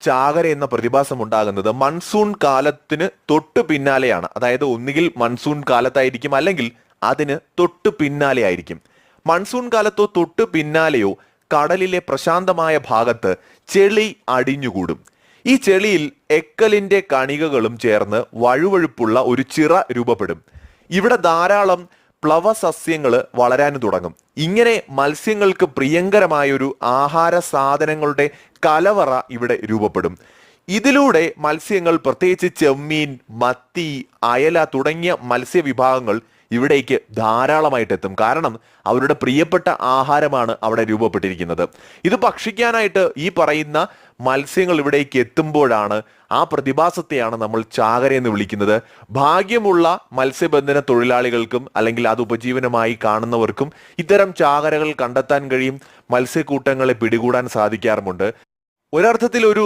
ചാകര എന്ന പ്രതിഭാസം ഉണ്ടാകുന്നത് മൺസൂൺ കാലത്തിന് തൊട്ടു പിന്നാലെയാണ്. അതായത് ഒന്നുകിൽ മൺസൂൺ കാലത്തായിരിക്കും, അല്ലെങ്കിൽ അതിന് തൊട്ടു പിന്നാലെ ആയിരിക്കും. മൺസൂൺ കാലത്തോ തൊട്ടു പിന്നാലെയോ കടലിലെ പ്രശാന്തമായ ഭാഗത്ത് ചെളി അടിഞ്ഞുകൂടും. ഈ ചെളിയിൽ എക്കലിന്റെ കണികകളും ചേർന്ന് വഴുവഴുപ്പുള്ള ഒരു ചിറ രൂപപ്പെടും. ഇവിടെ ധാരാളം പ്ലവസസ്യങ്ങൾ വളരാൻ തുടങ്ങും. ഇങ്ങനെ മത്സ്യങ്ങൾക്ക് പ്രിയങ്കരമായ ഒരു ആഹാര സാധനങ്ങളുടെ കലവറ ഇവിടെ രൂപപ്പെടും. ഇതിലൂടെ മത്സ്യങ്ങൾ, പ്രത്യേകിച്ച് ചെമ്മീൻ, മത്തി, അയല തുടങ്ങിയ മത്സ്യവിഭാഗങ്ങൾ ഇവിടേക്ക് ധാരാളമായിട്ട് എത്തും. കാരണം അവരുടെ പ്രിയപ്പെട്ട ആഹാരമാണ് അവിടെ രൂപപ്പെട്ടിരിക്കുന്നത്. ഇത് ഭക്ഷിക്കാനായിട്ട് ഈ പറയുന്ന മത്സ്യങ്ങൾ ഇവിടേക്ക് എത്തുമ്പോഴാണ്, ആ പ്രതിഭാസത്തെയാണ് നമ്മൾ ചാകര എന്ന് വിളിക്കുന്നത്. ഭാഗ്യമുള്ള മത്സ്യബന്ധന തൊഴിലാളികൾക്കും അല്ലെങ്കിൽ അത് ഉപജീവനമായി കാണുന്നവർക്കും ഇത്തരം ചാകരകൾ കണ്ടെത്താൻ കഴിയും. മത്സ്യക്കൂട്ടങ്ങളെ പിടികൂടാൻ സാധിക്കാറുമുണ്ട്. ഒരർത്ഥത്തിൽ ഒരു